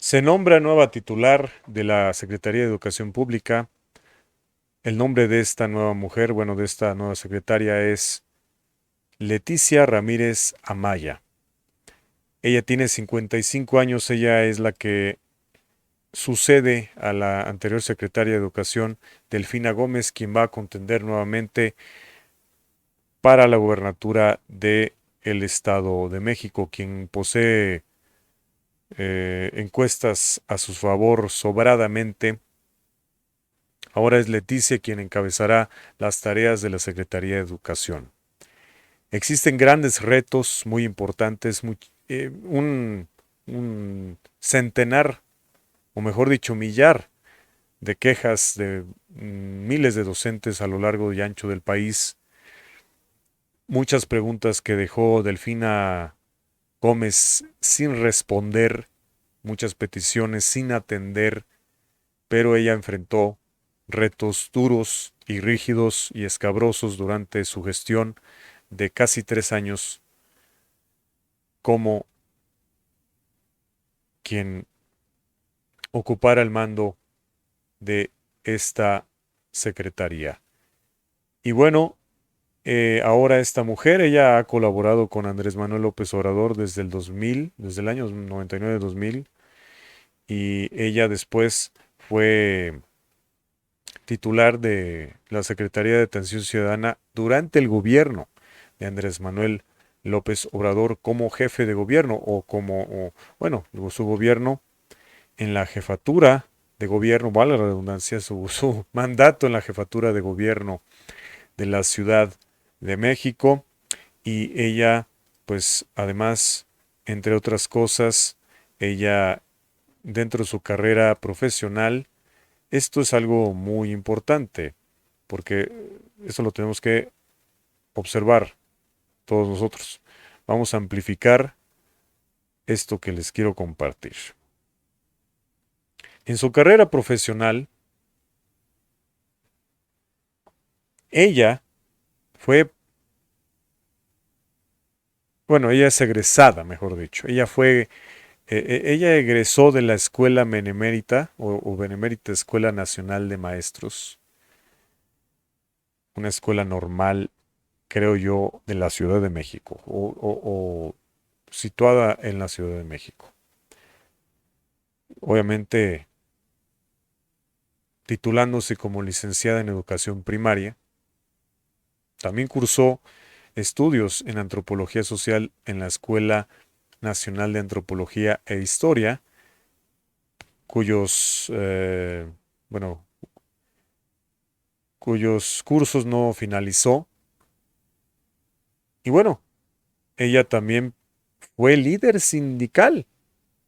Se nombra nueva titular de la Secretaría de Educación Pública. El nombre de esta nueva mujer, bueno, de esta nueva secretaria es Leticia Ramírez Amaya. Ella tiene 55 años, ella es la que sucede a la anterior secretaria de Educación, Delfina Gómez, quien va a contender nuevamente para la gubernatura de el Estado de México, quien posee encuestas a su favor sobradamente. Ahora es Leticia quien encabezará las tareas de la Secretaría de Educación. Existen grandes retos muy importantes, un centenar, o mejor dicho, millar de quejas de miles de docentes a lo largo y ancho del país, muchas preguntas que dejó Delfina Gómez sin responder, muchas peticiones sin atender, pero ella enfrentó retos duros y rígidos y escabrosos durante su gestión de casi 3 años como quien ocupara el mando de esta secretaría. Y bueno, ahora esta mujer, ella ha colaborado con Andrés Manuel López Obrador desde el 2000, desde el año 99-2000, y ella después fue titular de la Secretaría de Atención Ciudadana durante el gobierno de Andrés Manuel López Obrador como jefe de gobierno bueno, su gobierno en la jefatura de gobierno, vale la redundancia, su mandato en la jefatura de gobierno de la Ciudad de México. Y ella, pues además, entre otras cosas, ella dentro de su carrera profesional, esto es algo muy importante, porque eso lo tenemos que observar todos nosotros. Vamos a amplificar esto que les quiero compartir. En su carrera profesional, ella fue, bueno, ella es egresada, mejor dicho. Ella egresó de la Escuela Benemérita o Benemérita Escuela Nacional de Maestros, una escuela normal, creo yo, de la Ciudad de México o situada en la Ciudad de México. Obviamente, titulándose como licenciada en educación primaria, también cursó estudios en antropología social en la Escuela Nacional de Antropología e Historia, cuyos, bueno, cuyos cursos no finalizó. Y bueno, ella también fue líder sindical.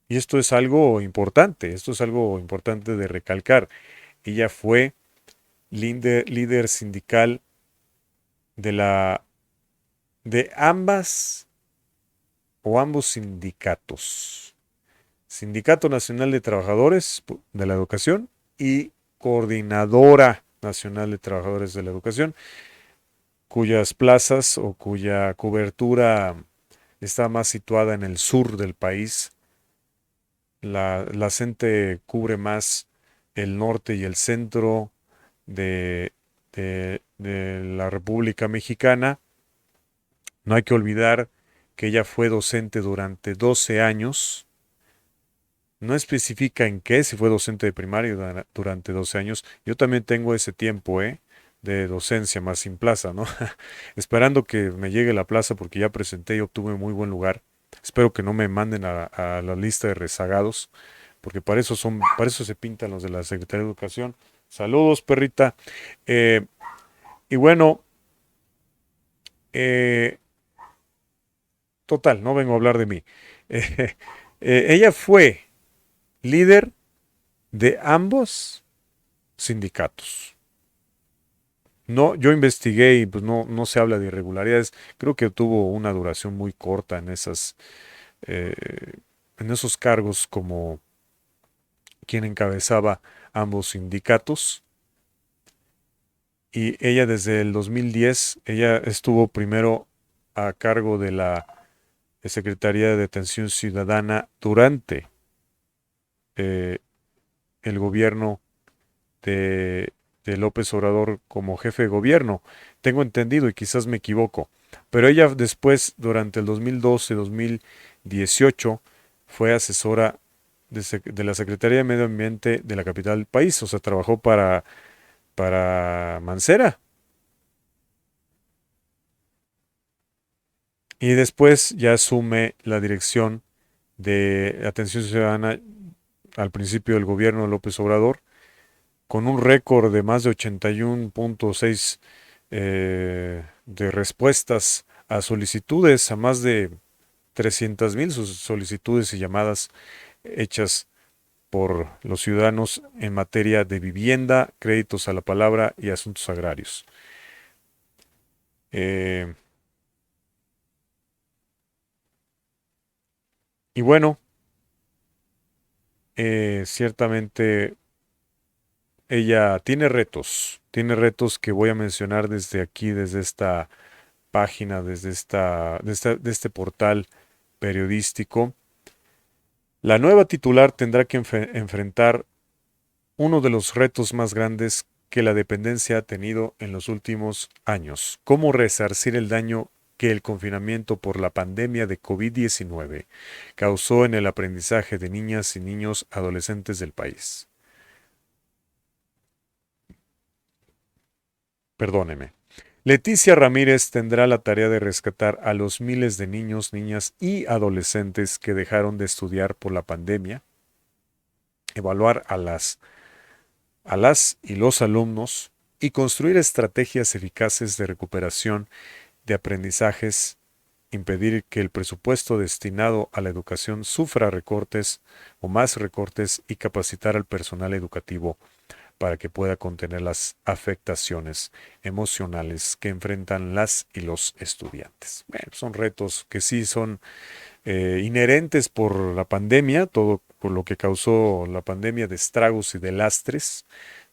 Y esto es algo importante de recalcar. Ella fue líder sindical de la de ambas o ambos sindicatos. Sindicato Nacional de Trabajadores de la Educación y Coordinadora Nacional de Trabajadores de la Educación, cuyas plazas o cuya cobertura está más situada en el sur del país. La CENTE cubre más el norte y el centro de, de la República Mexicana. No hay que olvidar que ella fue docente durante 12 años. No especifica en qué, si fue docente de primaria durante 12 años. Yo también tengo ese tiempo, de docencia más sin plaza, ¿no? Esperando que me llegue la plaza porque ya presenté y obtuve muy buen lugar. Espero que no me manden a la lista de rezagados, porque para eso se pintan los de la Secretaría de Educación. Saludos, perrita. Eh, y bueno, eh, total, no vengo a hablar de mí. Ella fue líder de ambos sindicatos. No, yo investigué y pues no se habla de irregularidades. Creo que tuvo una duración muy corta eh, en esos cargos como quien encabezaba ambos sindicatos. Y ella desde el 2010, ella estuvo primero a cargo de la Secretaría de Detención Ciudadana durante eh, el gobierno de, de López Obrador como jefe de gobierno. Tengo entendido y quizás me equivoco. Pero ella después, durante el 2012-2018, fue asesora de la Secretaría de Medio Ambiente de la capital del país. O sea, trabajó para Mancera. Y después ya asume la dirección de Atención Ciudadana al principio del gobierno de López Obrador, con un récord de más de 81.6 de respuestas a solicitudes, a más de 300,000 solicitudes y llamadas hechas por los ciudadanos en materia de vivienda, créditos a la palabra y asuntos agrarios. Eh, y bueno, ciertamente ella tiene retos que voy a mencionar desde aquí, desde esta página, de este portal periodístico. La nueva titular tendrá que enfrentar uno de los retos más grandes que la dependencia ha tenido en los últimos años: cómo resarcir el daño que el confinamiento por la pandemia de COVID-19 causó en el aprendizaje de niñas y niños adolescentes del país. Perdóneme. Leticia Ramírez tendrá la tarea de rescatar a los miles de niños, niñas y adolescentes que dejaron de estudiar por la pandemia, evaluar a las y los alumnos y construir estrategias eficaces de recuperación de aprendizajes, impedir que el presupuesto destinado a la educación sufra recortes o más recortes y capacitar al personal educativo para que pueda contener las afectaciones emocionales que enfrentan las y los estudiantes. Bueno, son retos que sí son inherentes por la pandemia, todo por lo que causó la pandemia de estragos y de lastres,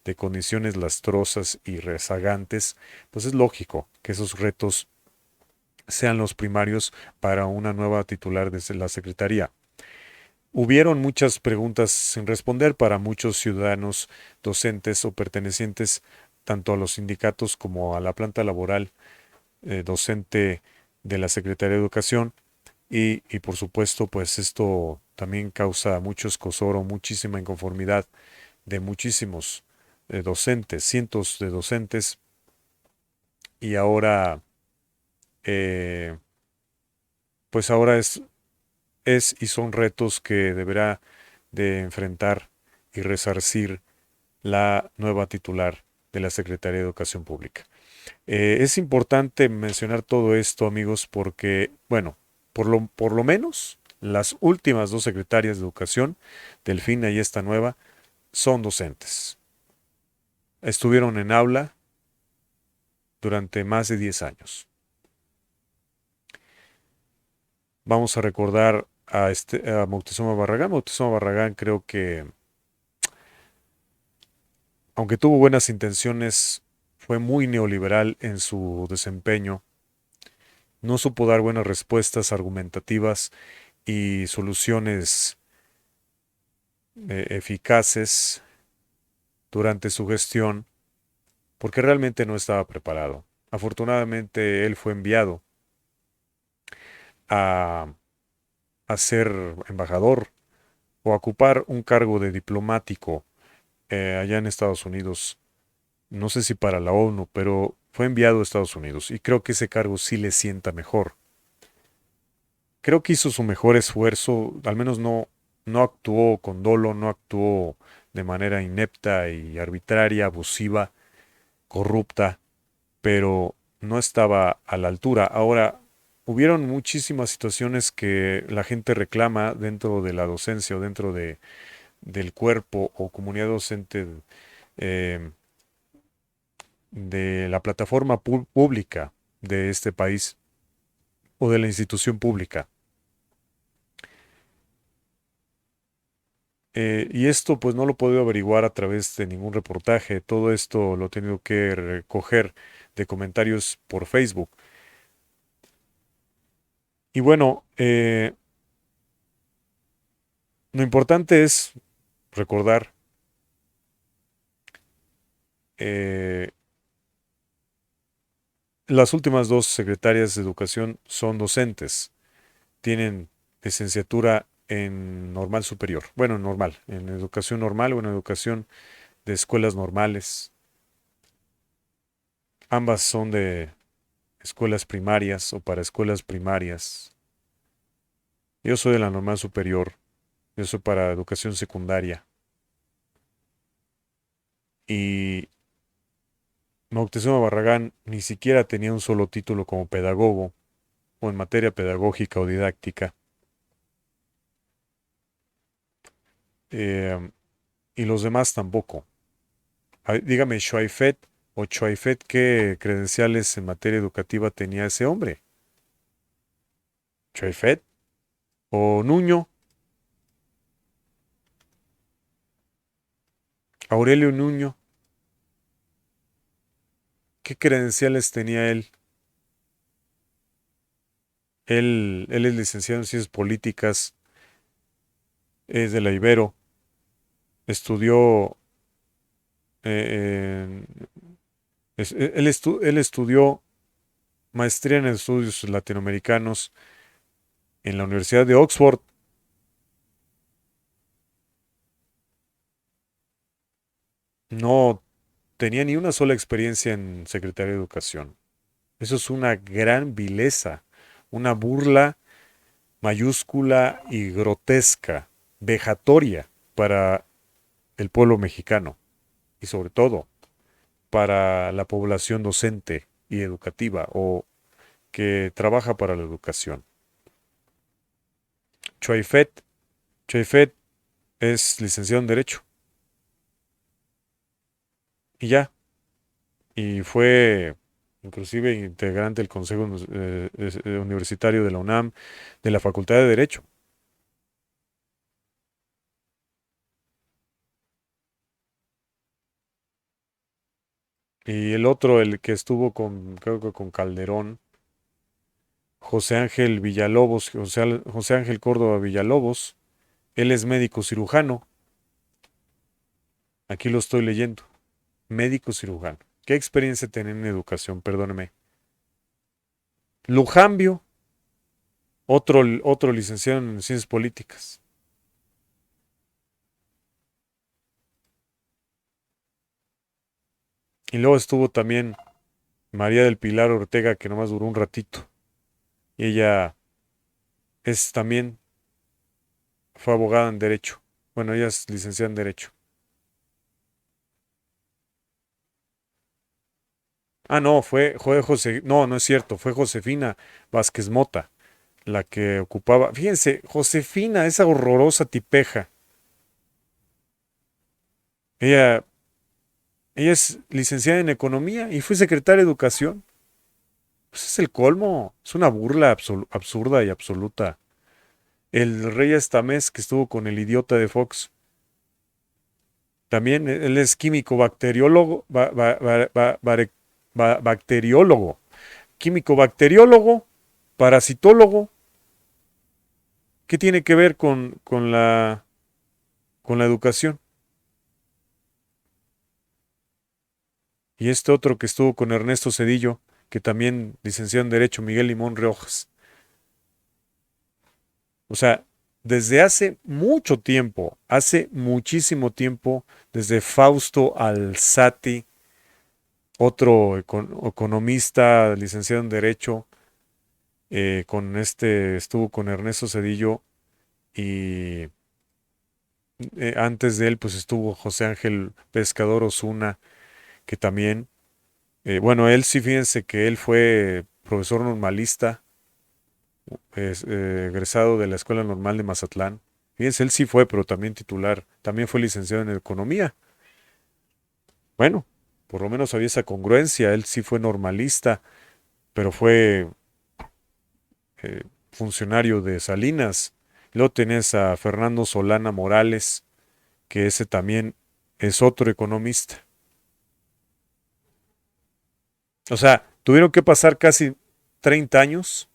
de condiciones lastrosas y rezagantes. Pues es lógico que esos retos sean los primarios para una nueva titular de la Secretaría. Hubieron muchas preguntas sin responder para muchos ciudadanos, docentes o pertenecientes tanto a los sindicatos como a la planta laboral docente de la Secretaría de Educación y por supuesto pues esto también causa mucho escozor o muchísima inconformidad de muchísimos docentes, cientos de docentes y ahora eh, pues ahora es y son retos que deberá de enfrentar y resarcir la nueva titular de la Secretaría de Educación Pública. Es importante mencionar todo esto, amigos, porque, bueno, por lo menos las últimas dos secretarias de Educación, Delfina y esta nueva, son docentes. Estuvieron en aula durante más de 10 años. Vamos a recordar a Moctezuma Barragán. Moctezuma Barragán creo que, aunque tuvo buenas intenciones, fue muy neoliberal en su desempeño. No supo dar buenas respuestas argumentativas y soluciones eficaces durante su gestión porque realmente no estaba preparado. Afortunadamente él fue enviado a, a ser embajador o a ocupar un cargo de diplomático allá en Estados Unidos. No sé si para la ONU, pero fue enviado a Estados Unidos y creo que ese cargo sí le sienta mejor. Creo que hizo su mejor esfuerzo, al menos no actuó con dolo, no actuó de manera inepta y arbitraria, abusiva, corrupta, pero no estaba a la altura. Ahora, hubieron muchísimas situaciones que la gente reclama dentro de la docencia o dentro del cuerpo o comunidad docente eh, de la plataforma pública de este país o de la institución pública. Y esto pues no lo he podido averiguar a través de ningún reportaje. Todo esto lo he tenido que recoger de comentarios por Facebook. Y bueno, lo importante es recordar, eh, las últimas dos secretarias de educación son docentes, tienen licenciatura en normal superior, bueno, normal, en educación normal o en educación de escuelas normales. Ambas son de escuelas primarias o para escuelas primarias. Yo soy de la normal superior, yo soy para educación secundaria. Y Moctezuma Barragán ni siquiera tenía un solo título como pedagogo o en materia pedagógica o didáctica. eh, y los demás tampoco. Dígame, Choaifet o Choaifet, ¿qué credenciales en materia educativa tenía ese hombre? Choaifet o Nuño, Aurelio Nuño, ¿qué credenciales tenía él? Él es licenciado en ciencias políticas, es de la Ibero, estudió, eh, él estudió maestría en estudios latinoamericanos en la Universidad de Oxford. No tenía ni una sola experiencia en Secretaría de Educación. Eso es una gran vileza, una burla mayúscula y grotesca, vejatoria para el pueblo mexicano y sobre todo para la población docente y educativa o que trabaja para la educación. Choaifet, Choaifet es licenciado en Derecho y ya, y fue inclusive integrante del Consejo Universitario de la UNAM, de la Facultad de Derecho. Y el otro, el que estuvo con, creo que con Calderón, José Ángel Villalobos, José Ángel Córdoba Villalobos, él es médico cirujano, aquí lo estoy leyendo, médico cirujano. ¿Qué experiencia tiene en educación? Perdóneme. Lujambio, otro licenciado en ciencias políticas. Y luego estuvo también María del Pilar Ortega, que nomás duró un ratito. Y ella es también, fue abogada en Derecho. Bueno, ella es licenciada en Derecho. Ah, no, fue José, no es cierto, fue Josefina Vázquez Mota la que ocupaba. Fíjense, Josefina, esa horrorosa tipeja. Ella, ella es licenciada en Economía y fue secretaria de Educación. Pues es el colmo, es una burla absurda y absoluta. El rey Estamés que estuvo con el idiota de Fox. También él es químico bacteriólogo, bacteriólogo, químico bacteriólogo, parasitólogo. ¿Qué tiene que ver con la educación? Y este otro que estuvo con Ernesto Cedillo, que también licenciado en Derecho, Miguel Limón Riojas. O sea, desde hace mucho tiempo, hace muchísimo tiempo, desde Fausto Alzati, otro economista licenciado en Derecho, estuvo con Ernesto Cedillo y antes de él, pues estuvo José Ángel Pescador Osuna, que también, bueno, él sí, fíjense que él fue profesor normalista, es egresado de la Escuela Normal de Mazatlán. Fíjense, él sí fue, pero también titular, también fue licenciado en Economía. Bueno, por lo menos había esa congruencia, él sí fue normalista, pero fue eh, funcionario de Salinas. Luego tenés a Fernando Solana Morales, que ese también es otro economista. O sea, tuvieron que pasar casi 30 años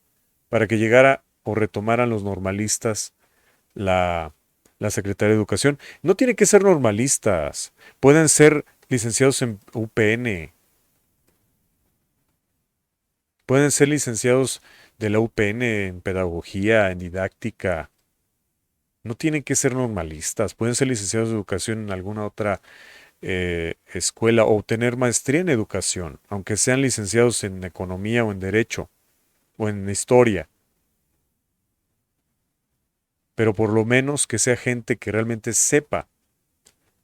para que llegara o retomaran los normalistas la, la Secretaría de Educación. No tienen que ser normalistas, pueden ser licenciados en UPN, pueden ser licenciados de la UPN en pedagogía, en didáctica. No tienen que ser normalistas, pueden ser licenciados de educación en alguna otra escuela o tener maestría en educación, aunque sean licenciados en economía o en derecho o en historia, pero por lo menos que sea gente que realmente sepa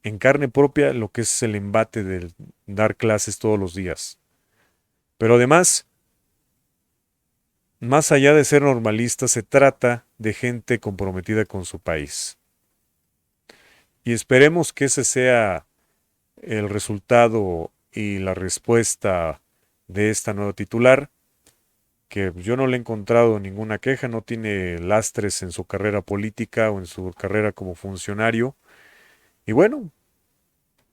en carne propia lo que es el embate de dar clases todos los días. Pero además, más allá de ser normalista, se trata de gente comprometida con su país. Y esperemos que ese sea el resultado y la respuesta de esta nueva titular, que yo no le he encontrado ninguna queja, no tiene lastres en su carrera política o en su carrera como funcionario. Y bueno,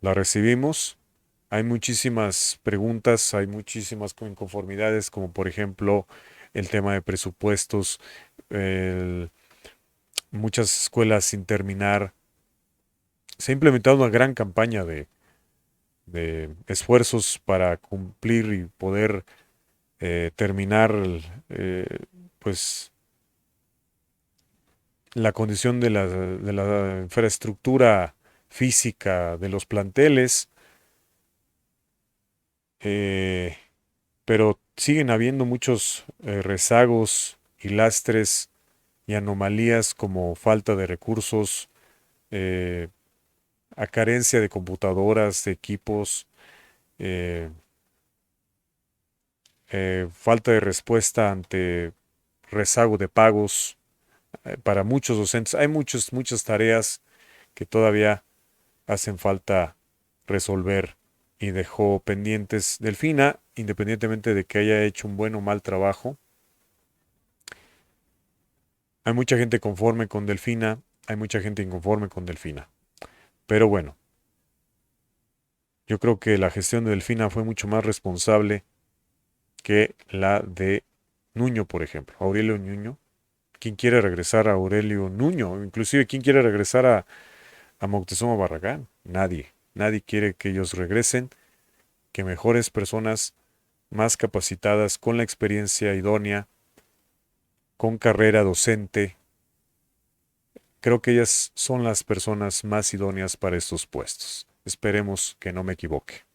la recibimos. Hay muchísimas preguntas, hay muchísimas inconformidades, como por ejemplo el tema de presupuestos, el- muchas escuelas sin terminar. Se ha implementado una gran campaña de esfuerzos para cumplir y poder terminar eh, pues la condición de la infraestructura física de los planteles, eh, pero siguen habiendo muchos rezagos y lastres y anomalías como falta de recursos, eh, a carencia de computadoras, de equipos, eh, falta de respuesta ante rezago de pagos para muchos docentes. Hay muchas tareas que todavía hacen falta resolver y dejó pendientes Delfina, independientemente de que haya hecho un buen o mal trabajo. Hay mucha gente conforme con Delfina, hay mucha gente inconforme con Delfina. Pero bueno, yo creo que la gestión de Delfina fue mucho más responsable que la de Nuño, por ejemplo. Aurelio Nuño. ¿Quién quiere regresar a Aurelio Nuño? Inclusive, ¿quién quiere regresar a Moctezuma Barragán? Nadie. Nadie quiere que ellos regresen, que mejores personas más capacitadas, con la experiencia idónea, con carrera docente, creo que ellas son las personas más idóneas para estos puestos. Esperemos que no me equivoque.